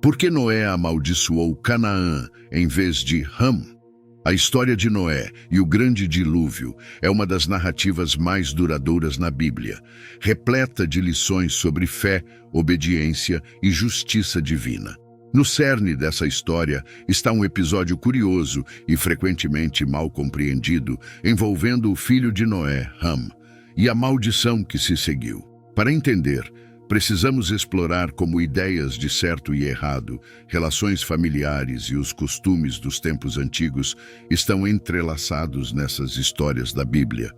Por que Noé amaldiçoou Canaã em vez de Ham? A história de Noé e o grande dilúvio é uma das narrativas mais duradouras na Bíblia, repleta de lições sobre fé, obediência e justiça divina. No cerne dessa história está um episódio curioso e frequentemente mal compreendido, envolvendo o filho de Noé, Ham, e a maldição que se seguiu. Para entender, precisamos explorar como ideias de certo e errado, relações familiares e os costumes dos tempos antigos estão entrelaçados nessas histórias da Bíblia.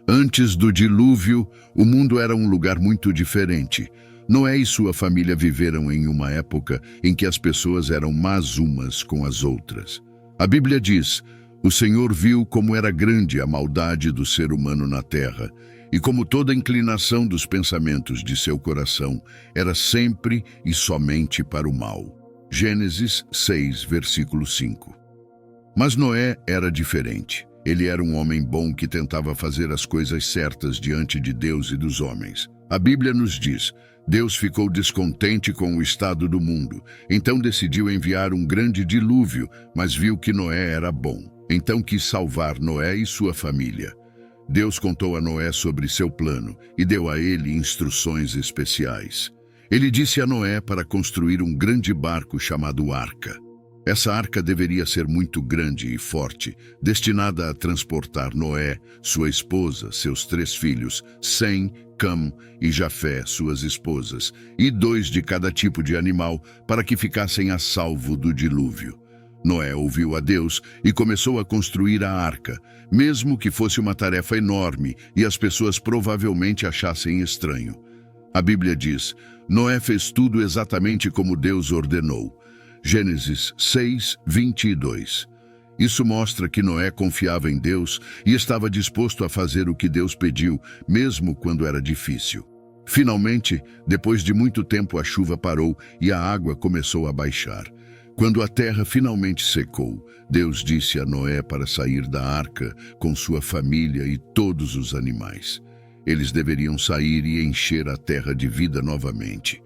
Antes do dilúvio, o mundo era um lugar muito diferente. Noé e sua família viveram em uma época em que as pessoas eram más umas com as outras. A Bíblia diz: "O Senhor viu como era grande a maldade do ser humano na terra, e como toda inclinação dos pensamentos de seu coração era sempre e somente para o mal." Gênesis 6, versículo 5. Mas Noé era diferente. Ele era um homem bom que tentava fazer as coisas certas diante de Deus e dos homens. A Bíblia nos diz: Deus ficou descontente com o estado do mundo, então decidiu enviar um grande dilúvio, mas viu que Noé era bom. Então quis salvar Noé e sua família. Deus contou a Noé sobre seu plano e deu a ele instruções especiais. Ele disse a Noé para construir um grande barco chamado Arca. Essa arca deveria ser muito grande e forte, destinada a transportar Noé, sua esposa, seus 3 filhos, Sem, Cam e Jafé, suas esposas, e 2 de cada tipo de animal, para que ficassem a salvo do dilúvio. Noé ouviu a Deus e começou a construir a arca, mesmo que fosse uma tarefa enorme e as pessoas provavelmente achassem estranho. A Bíblia diz: Noé fez tudo exatamente como Deus ordenou. Gênesis 6, 22. Isso mostra que Noé confiava em Deus e estava disposto a fazer o que Deus pediu, mesmo quando era difícil. Finalmente, depois de muito tempo, a chuva parou e a água começou a baixar. Quando a terra finalmente secou, Deus disse a Noé para sair da arca com sua família e todos os animais. Eles deveriam sair e encher a terra de vida novamente.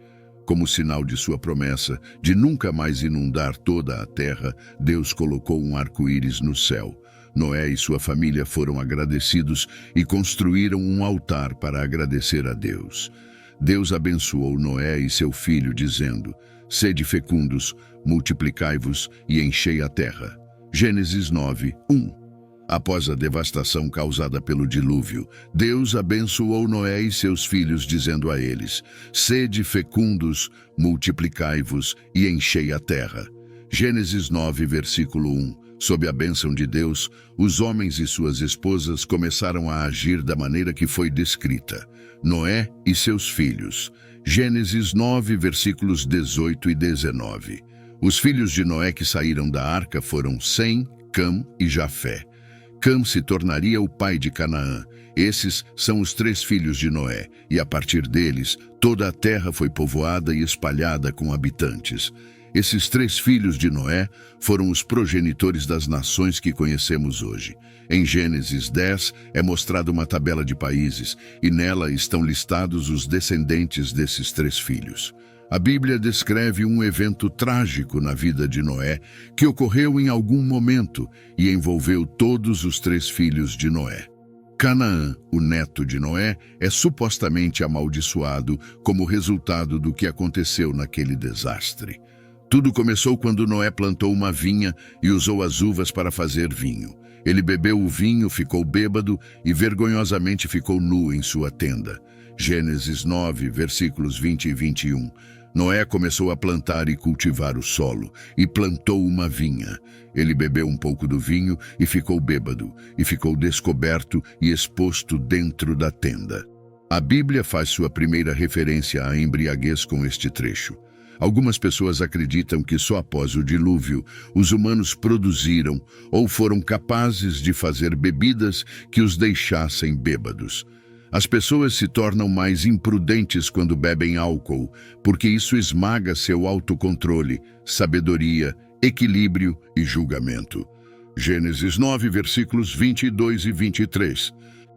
Como sinal de sua promessa de nunca mais inundar toda a terra, Deus colocou um arco-íris no céu. Noé e sua família foram agradecidos e construíram um altar para agradecer a Deus. Deus abençoou Noé e seu filho, dizendo: "Sede fecundos, multiplicai-vos e enchei a terra." Gênesis 9, 1. Após a devastação causada pelo dilúvio, Deus abençoou Noé e seus filhos, dizendo a eles: "Sede fecundos, multiplicai-vos e enchei a terra." Gênesis 9, versículo 1. Sob a bênção de Deus, os homens e suas esposas começaram a agir da maneira que foi descrita. Noé e seus filhos. Gênesis 9, versículos 18 e 19. Os filhos de Noé que saíram da arca foram Sem, Cam e Jafé. Cam se tornaria o pai de Canaã. Esses são os 3 filhos de Noé, e a partir deles, toda a terra foi povoada e espalhada com habitantes. Esses 3 filhos de Noé foram os progenitores das nações que conhecemos hoje. Em Gênesis 10 é mostrada uma tabela de países, e nela estão listados os descendentes desses 3 filhos. A Bíblia descreve um evento trágico na vida de Noé que ocorreu em algum momento e envolveu todos os 3 filhos de Noé. Canaã, o neto de Noé, é supostamente amaldiçoado como resultado do que aconteceu naquele desastre. Tudo começou quando Noé plantou uma vinha e usou as uvas para fazer vinho. Ele bebeu o vinho, ficou bêbado e vergonhosamente ficou nu em sua tenda. Gênesis 9, versículos 20 e 21. Noé começou a plantar e cultivar o solo, e plantou uma vinha. Ele bebeu um pouco do vinho e ficou bêbado, e ficou descoberto e exposto dentro da tenda. A Bíblia faz sua primeira referência à embriaguez com este trecho. Algumas pessoas acreditam que só após o dilúvio, os humanos produziram ou foram capazes de fazer bebidas que os deixassem bêbados. As pessoas se tornam mais imprudentes quando bebem álcool, porque isso esmaga seu autocontrole, sabedoria, equilíbrio e julgamento. Gênesis 9, versículos 22 e 23.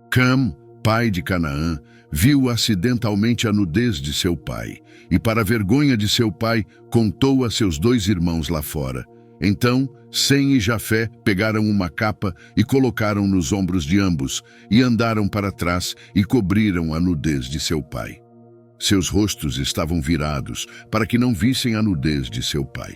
Cam, pai de Canaã, viu acidentalmente a nudez de seu pai, e para a vergonha de seu pai, contou a seus 2 irmãos lá fora. Então, Sem e Jafé pegaram uma capa e colocaram nos ombros de ambos, e andaram para trás e cobriram a nudez de seu pai. Seus rostos estavam virados, para que não vissem a nudez de seu pai.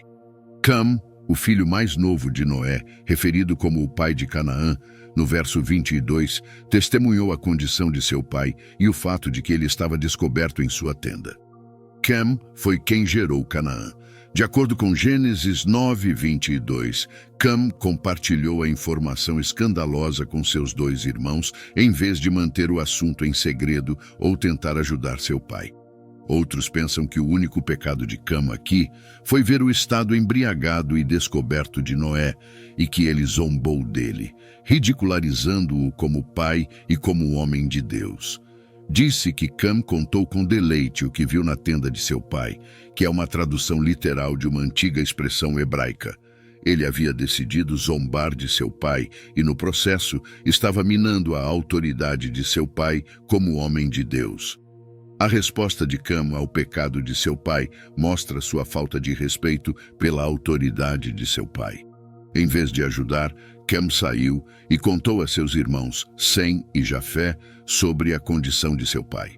Cam, o filho mais novo de Noé, referido como o pai de Canaã, no verso 22, testemunhou a condição de seu pai e o fato de que ele estava descoberto em sua tenda. Cam foi quem gerou Canaã. De acordo com Gênesis 9, 22, Cam compartilhou a informação escandalosa com seus 2 irmãos em vez de manter o assunto em segredo ou tentar ajudar seu pai. Outros pensam que o único pecado de Cam aqui foi ver o estado embriagado e descoberto de Noé e que ele zombou dele, ridicularizando-o como pai e como homem de Deus. Disse que Cam contou com deleite o que viu na tenda de seu pai, que é uma tradução literal de uma antiga expressão hebraica. Ele havia decidido zombar de seu pai e, no processo, estava minando a autoridade de seu pai como homem de Deus. A resposta de Cam ao pecado de seu pai mostra sua falta de respeito pela autoridade de seu pai. Em vez de ajudar, Cam saiu e contou a seus irmãos, Sem e Jafé, sobre a condição de seu pai.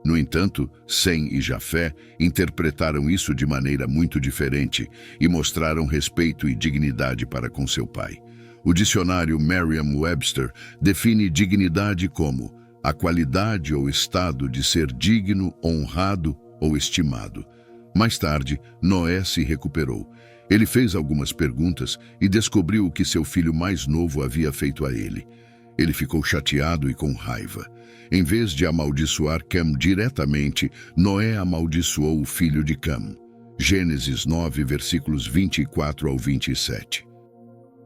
No entanto, Sem e Jafé interpretaram isso de maneira muito diferente e mostraram respeito e dignidade para com seu pai. O dicionário Merriam-Webster define dignidade como a qualidade ou estado de ser digno, honrado ou estimado. Mais tarde, Noé se recuperou. Ele fez algumas perguntas e descobriu o que seu filho mais novo havia feito a ele. Ele ficou chateado e com raiva. Em vez de amaldiçoar Cam diretamente, Noé amaldiçoou o filho de Cam. Gênesis 9, versículos 24 ao 27.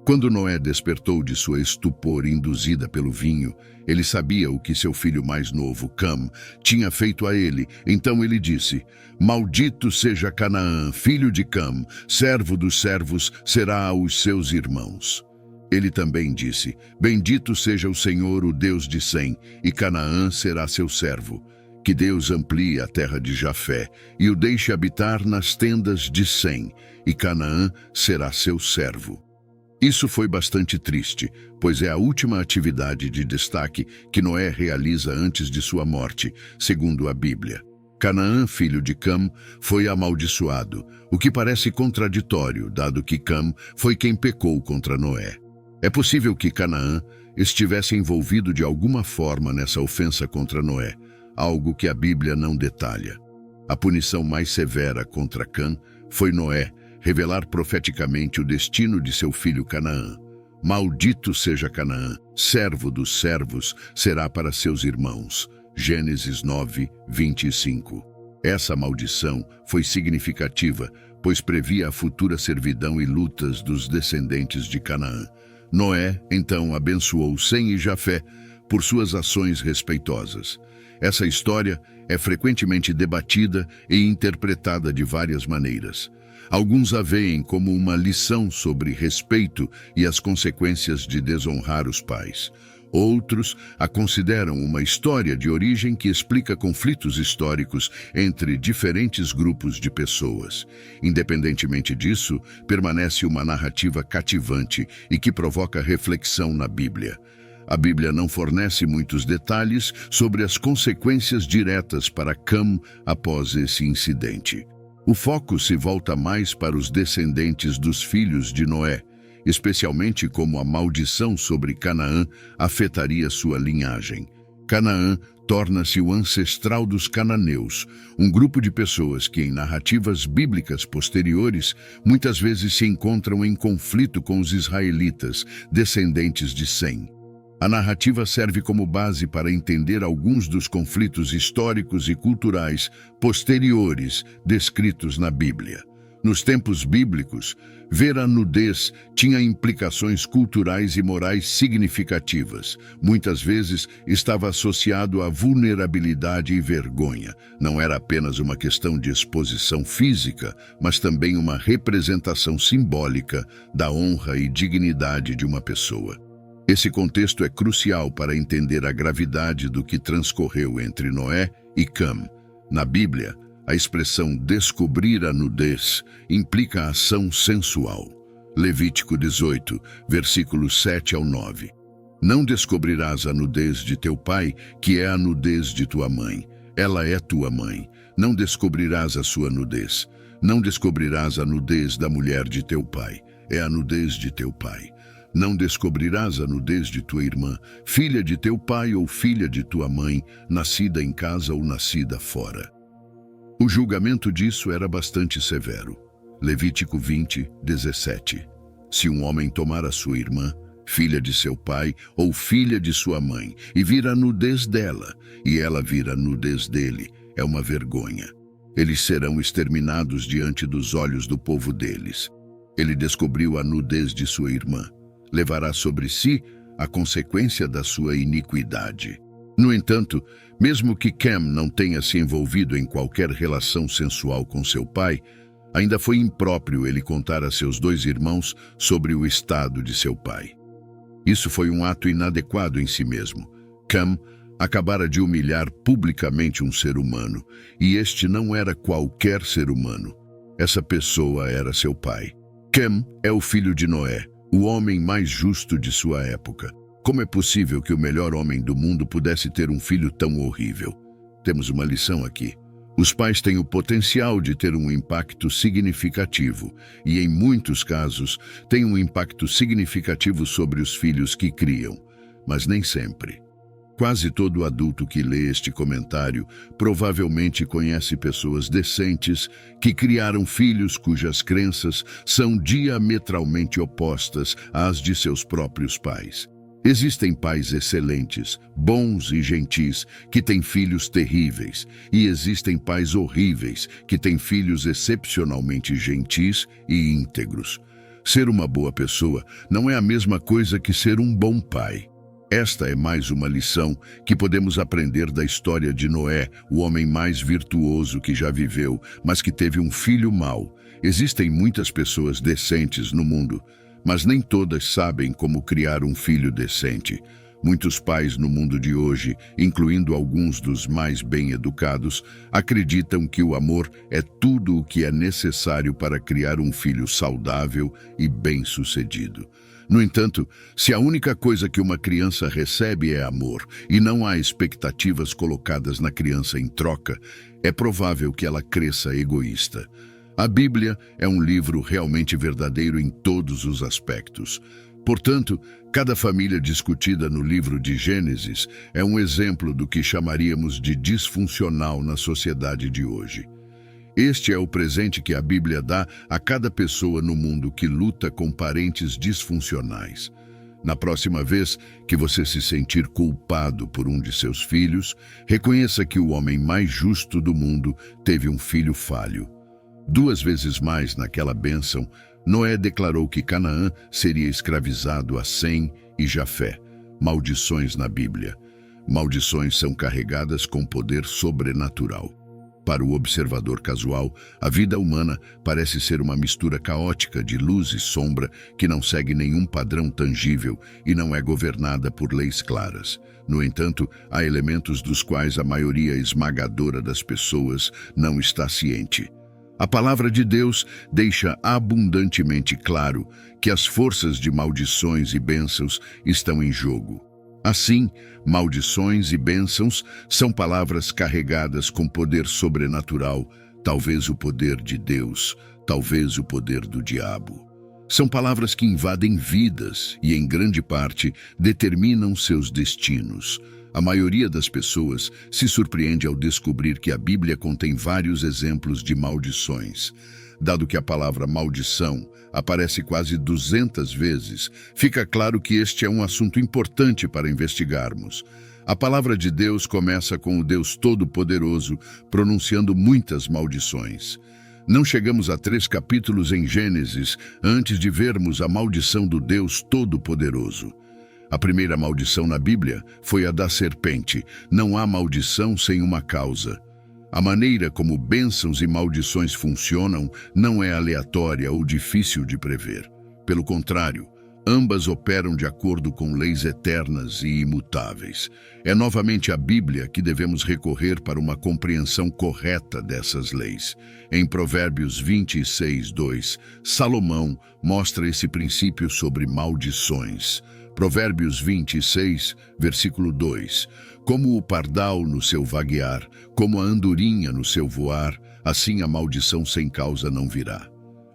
Quando Noé despertou de sua estupor induzida pelo vinho, ele sabia o que seu filho mais novo, Cam, tinha feito a ele. Então ele disse: Maldito seja Canaã, filho de Cam, servo dos servos, será aos seus irmãos. Ele também disse: Bendito seja o Senhor, o Deus de Sem, e Canaã será seu servo. Que Deus amplie a terra de Jafé e o deixe habitar nas tendas de Sem, e Canaã será seu servo. Isso foi bastante triste, pois é a última atividade de destaque que Noé realiza antes de sua morte, segundo a Bíblia. Canaã, filho de Cam, foi amaldiçoado, o que parece contraditório, dado que Cam foi quem pecou contra Noé. É possível que Canaã estivesse envolvido de alguma forma nessa ofensa contra Noé, algo que a Bíblia não detalha. A punição mais severa contra Cam foi Noé revelar profeticamente o destino de seu filho Canaã. Maldito seja Canaã, servo dos servos, será para seus irmãos. Gênesis 9, 25. Essa maldição foi significativa, pois previa a futura servidão e lutas dos descendentes de Canaã. Noé, então, abençoou Sem e Jafé por suas ações respeitosas. Essa história é frequentemente debatida e interpretada de várias maneiras. Alguns a veem como uma lição sobre respeito e as consequências de desonrar os pais. Outros a consideram uma história de origem que explica conflitos históricos entre diferentes grupos de pessoas. Independentemente disso, permanece uma narrativa cativante e que provoca reflexão na Bíblia. A Bíblia não fornece muitos detalhes sobre as consequências diretas para Cam após esse incidente. O foco se volta mais para os descendentes dos filhos de Noé, especialmente como a maldição sobre Canaã afetaria sua linhagem. Canaã torna-se o ancestral dos cananeus, um grupo de pessoas que, em narrativas bíblicas posteriores, muitas vezes se encontram em conflito com os israelitas, descendentes de Sem. A narrativa serve como base para entender alguns dos conflitos históricos e culturais posteriores descritos na Bíblia. Nos tempos bíblicos, ver a nudez tinha implicações culturais e morais significativas. Muitas vezes estava associado a vulnerabilidade e vergonha. Não era apenas uma questão de exposição física, mas também uma representação simbólica da honra e dignidade de uma pessoa. Esse contexto é crucial para entender a gravidade do que transcorreu entre Noé e Cam. Na Bíblia, a expressão descobrir a nudez implica ação sensual. Levítico 18, versículos 7 ao 9. Não descobrirás a nudez de teu pai, que é a nudez de tua mãe. Ela é tua mãe. Não descobrirás a sua nudez. Não descobrirás a nudez da mulher de teu pai. É a nudez de teu pai. Não descobrirás a nudez de tua irmã, filha de teu pai ou filha de tua mãe, nascida em casa ou nascida fora. O julgamento disso era bastante severo. Levítico 20, 17. Se um homem tomar a sua irmã, filha de seu pai ou filha de sua mãe, e vir a nudez dela, e ela vir a nudez dele, é uma vergonha. Eles serão exterminados diante dos olhos do povo deles. Ele descobriu a nudez de sua irmã. Levará sobre si a consequência da sua iniquidade. No entanto, mesmo que Cam não tenha se envolvido em qualquer relação sensual com seu pai, ainda foi impróprio ele contar a seus dois irmãos sobre o estado de seu pai. Isso foi um ato inadequado em si mesmo. Cam acabara de humilhar publicamente um ser humano, e este não era qualquer ser humano. Essa pessoa era seu pai. Cam é o filho de Noé, o homem mais justo de sua época. Como é possível que o melhor homem do mundo pudesse ter um filho tão horrível? Temos uma lição aqui. Os pais têm o potencial de ter um impacto significativo e, em muitos casos, têm um impacto significativo sobre os filhos que criam, mas nem sempre. Quase todo adulto que lê este comentário provavelmente conhece pessoas decentes que criaram filhos cujas crenças são diametralmente opostas às de seus próprios pais. Existem pais excelentes, bons e gentis, que têm filhos terríveis, e existem pais horríveis, que têm filhos excepcionalmente gentis e íntegros. Ser uma boa pessoa não é a mesma coisa que ser um bom pai. Esta é mais uma lição que podemos aprender da história de Noé, o homem mais virtuoso que já viveu, mas que teve um filho mau. Existem muitas pessoas decentes no mundo, mas nem todas sabem como criar um filho decente. Muitos pais no mundo de hoje, incluindo alguns dos mais bem-educados, acreditam que o amor é tudo o que é necessário para criar um filho saudável e bem-sucedido. No entanto, se a única coisa que uma criança recebe é amor e não há expectativas colocadas na criança em troca, é provável que ela cresça egoísta. A Bíblia é um livro realmente verdadeiro em todos os aspectos. Portanto, cada família discutida no livro de Gênesis é um exemplo do que chamaríamos de disfuncional na sociedade de hoje. Este é o presente que a Bíblia dá a cada pessoa no mundo que luta com parentes disfuncionais. Na próxima vez que você se sentir culpado por um de seus filhos, reconheça que o homem mais justo do mundo teve um filho falho. 2 vezes mais naquela bênção, Noé declarou que Canaã seria escravizado a Sem e Jafé, maldições na Bíblia. Maldições são carregadas com poder sobrenatural. Para o observador casual, a vida humana parece ser uma mistura caótica de luz e sombra que não segue nenhum padrão tangível e não é governada por leis claras. No entanto, há elementos dos quais a maioria esmagadora das pessoas não está ciente. A palavra de Deus deixa abundantemente claro que as forças de maldições e bênçãos estão em jogo. Assim, maldições e bênçãos são palavras carregadas com poder sobrenatural, talvez o poder de Deus, talvez o poder do diabo. São palavras que invadem vidas e, em grande parte, determinam seus destinos. A maioria das pessoas se surpreende ao descobrir que a Bíblia contém vários exemplos de maldições. Dado que a palavra maldição aparece quase 200 vezes, fica claro que este é um assunto importante para investigarmos. A palavra de Deus começa com o Deus Todo-Poderoso pronunciando muitas maldições. Não chegamos a 3 capítulos em Gênesis antes de vermos a maldição do Deus Todo-Poderoso. A primeira maldição na Bíblia foi a da serpente. Não há maldição sem uma causa. A maneira como bênçãos e maldições funcionam não é aleatória ou difícil de prever. Pelo contrário, Ambas operam de acordo com leis eternas e imutáveis. É novamente a Bíblia que devemos recorrer para uma compreensão correta dessas leis. Em Provérbios 26:2, Salomão mostra esse princípio sobre maldições. Provérbios 26, versículo 2. Como o pardal no seu vaguear, como a andorinha no seu voar, assim a maldição sem causa não virá.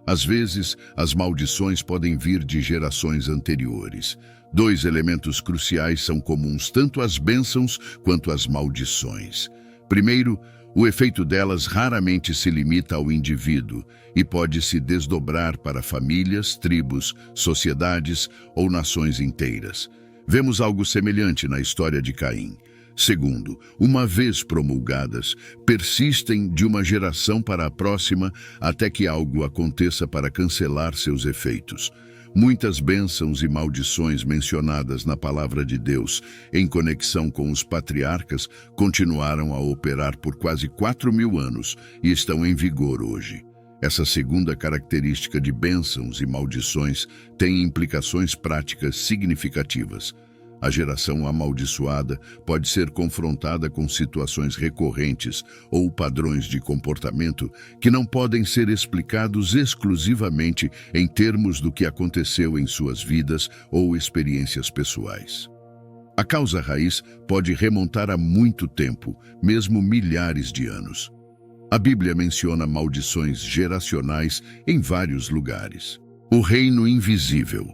Às vezes, as maldições podem vir de gerações anteriores. Dois elementos cruciais são comuns tanto às bênçãos quanto às maldições. Primeiro, o efeito delas raramente se limita ao indivíduo e pode se desdobrar para famílias, tribos, sociedades ou nações inteiras. Vemos algo semelhante na história de Caim. Segundo, uma vez promulgadas, persistem de uma geração para a próxima até que algo aconteça para cancelar seus efeitos. Muitas bênçãos e maldições mencionadas na palavra de Deus em conexão com os patriarcas continuaram a operar por quase 4.000 anos e estão em vigor hoje. Essa segunda característica de bênçãos e maldições tem implicações práticas significativas. A geração amaldiçoada pode ser confrontada com situações recorrentes ou padrões de comportamento que não podem ser explicados exclusivamente em termos do que aconteceu em suas vidas ou experiências pessoais. A causa raiz pode remontar a muito tempo, mesmo milhares de anos. A Bíblia menciona maldições geracionais em vários lugares. O reino invisível.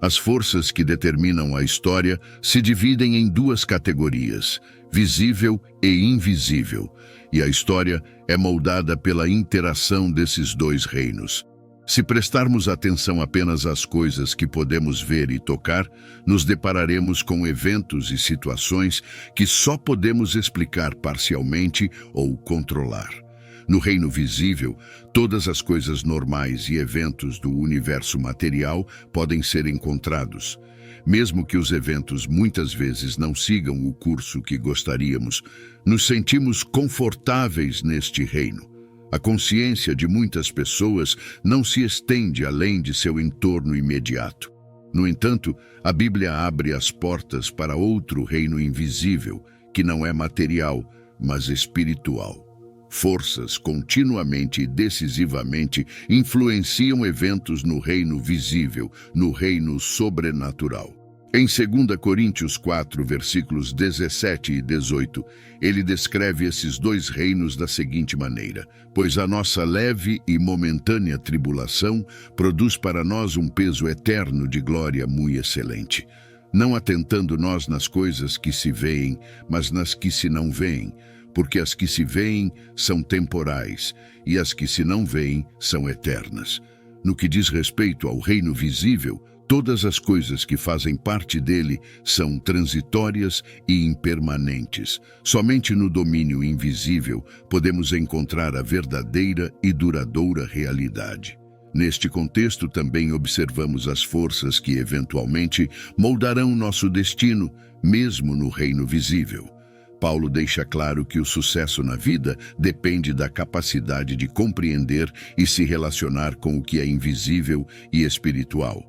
As forças que determinam a história se dividem em duas categorias, visível e invisível, e a história é moldada pela interação desses dois reinos. Se prestarmos atenção apenas às coisas que podemos ver e tocar, nos depararemos com eventos e situações que só podemos explicar parcialmente ou controlar. No reino visível, todas as coisas normais e eventos do universo material podem ser encontrados. Mesmo que os eventos muitas vezes não sigam o curso que gostaríamos, nos sentimos confortáveis neste reino. A consciência de muitas pessoas não se estende além de seu entorno imediato. No entanto, a Bíblia abre as portas para outro reino invisível, que não é material, mas espiritual. Forças continuamente e decisivamente influenciam eventos no reino visível, no reino sobrenatural. Em 2 Coríntios 4, versículos 17 e 18, ele descreve esses dois reinos da seguinte maneira: pois a nossa leve e momentânea tribulação produz para nós um peso eterno de glória muito excelente. Não atentando nós nas coisas que se veem, mas nas que se não veem, porque as que se veem são temporais e as que se não veem são eternas. No que diz respeito ao reino visível, todas as coisas que fazem parte dele são transitórias e impermanentes. Somente no domínio invisível podemos encontrar a verdadeira e duradoura realidade. Neste contexto, também observamos as forças que eventualmente moldarão nosso destino, mesmo no reino visível. Paulo deixa claro que o sucesso na vida depende da capacidade de compreender e se relacionar com o que é invisível e espiritual.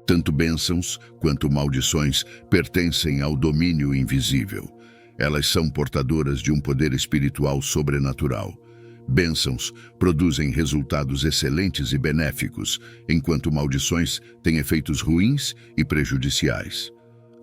Tanto bênçãos quanto maldições pertencem ao domínio invisível. Elas são portadoras de um poder espiritual sobrenatural. Bênçãos produzem resultados excelentes e benéficos, enquanto maldições têm efeitos ruins e prejudiciais.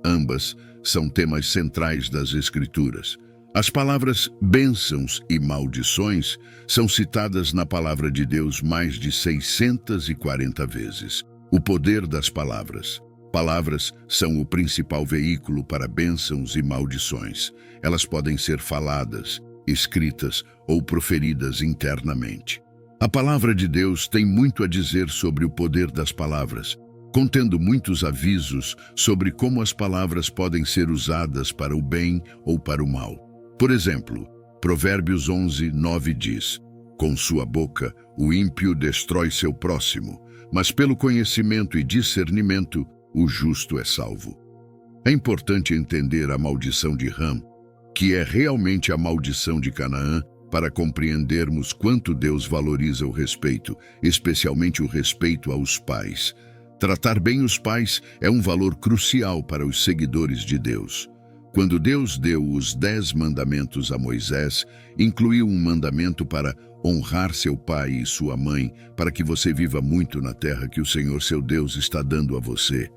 Ambas são temas centrais das Escrituras. As palavras bênçãos e maldições são citadas na palavra de Deus mais de 640 vezes. O poder das palavras. Palavras são o principal veículo para bênçãos e maldições. Elas podem ser faladas, escritas ou proferidas internamente. A palavra de Deus tem muito a dizer sobre o poder das palavras, contendo muitos avisos sobre como as palavras podem ser usadas para o bem ou para o mal. Por exemplo, Provérbios 11:9 diz: com sua boca o ímpio destrói seu próximo, mas pelo conhecimento e discernimento o justo é salvo. É importante entender a maldição de Ram, que é realmente a maldição de Canaã, para compreendermos quanto Deus valoriza o respeito, especialmente o respeito aos pais. Tratar bem os pais é um valor crucial para os seguidores de Deus. Quando Deus deu os 10 mandamentos a Moisés, incluiu um mandamento para honrar seu pai e sua mãe, para que você viva muito na terra que o Senhor seu Deus está dando a você.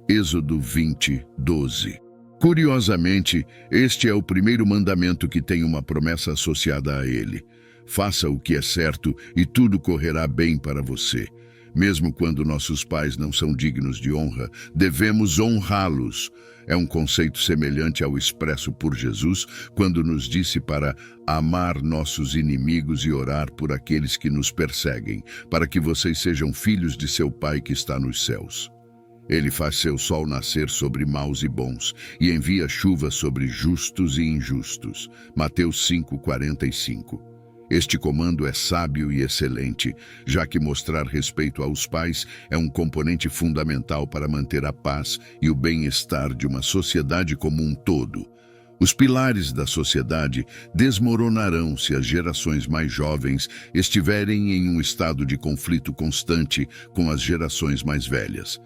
Êxodo 20, 12. Curiosamente, este é o primeiro mandamento que tem uma promessa associada a ele. Faça o que é certo e tudo correrá bem para você. Mesmo quando nossos pais não são dignos de honra, devemos honrá-los. É um conceito semelhante ao expresso por Jesus, quando nos disse para amar nossos inimigos e orar por aqueles que nos perseguem, para que vocês sejam filhos de seu Pai que está nos céus. Ele faz seu sol nascer sobre maus e bons, e envia chuva sobre justos e injustos. Mateus 5:45. Este comando é sábio e excelente, já que mostrar respeito aos pais é um componente fundamental para manter a paz e o bem-estar de uma sociedade como um todo. Os pilares da sociedade desmoronarão se as gerações mais jovens estiverem em um estado de conflito constante com as gerações mais velhas.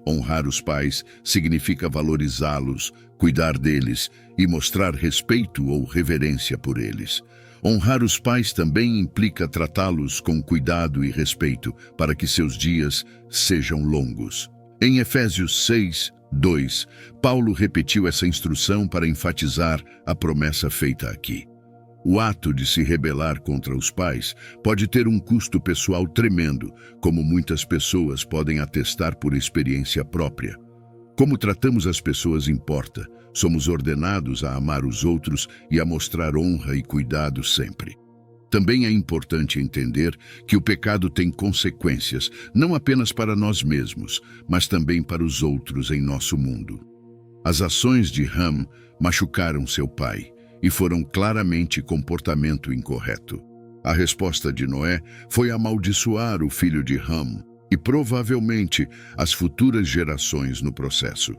Honrar os pais significa valorizá-los, cuidar deles e mostrar respeito ou reverência por eles. Honrar os pais também implica tratá-los com cuidado e respeito para que seus dias sejam longos. Em Efésios 6, 2, Paulo repetiu essa instrução para enfatizar a promessa feita aqui. O ato de se rebelar contra os pais pode ter um custo pessoal tremendo, como muitas pessoas podem atestar por experiência própria. Como tratamos as pessoas importa. Somos ordenados a amar os outros e a mostrar honra e cuidado sempre. Também é importante entender que o pecado tem consequências, não apenas para nós mesmos, mas também para os outros em nosso mundo. As ações de Ham machucaram seu pai e foram claramente comportamento incorreto. A resposta de Noé foi amaldiçoar o filho de Ham e provavelmente as futuras gerações no processo.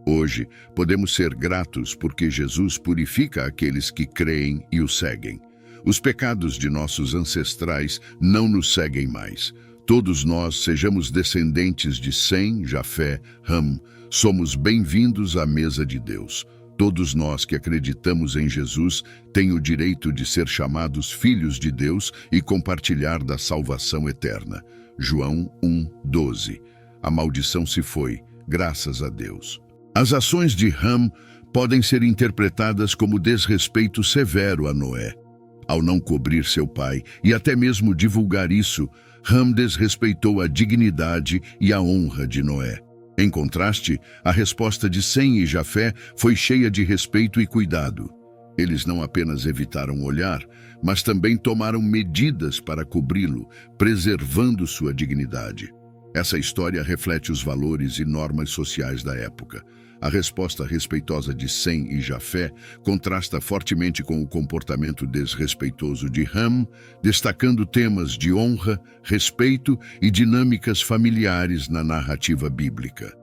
Hoje, podemos ser gratos porque Jesus purifica aqueles que creem e o seguem. Os pecados de nossos ancestrais não nos seguem mais. Todos nós, sejamos descendentes de Sem, Jafé, Ham, somos bem-vindos à mesa de Deus. Todos nós que acreditamos em Jesus têm o direito de ser chamados filhos de Deus e compartilhar da salvação eterna. João 1:12. A maldição se foi, graças a Deus. As ações de Ham podem ser interpretadas como desrespeito severo a Noé. Ao não cobrir seu pai e até mesmo divulgar isso, Ham desrespeitou a dignidade e a honra de Noé. Em contraste, a resposta de Sem e Jafé foi cheia de respeito e cuidado. Eles não apenas evitaram olhar, mas também tomaram medidas para cobri-lo, preservando sua dignidade. Essa história reflete os valores e normas sociais da época. A resposta respeitosa de Sem e Jafé contrasta fortemente com o comportamento desrespeitoso de Ham, destacando temas de honra, respeito e dinâmicas familiares na narrativa bíblica.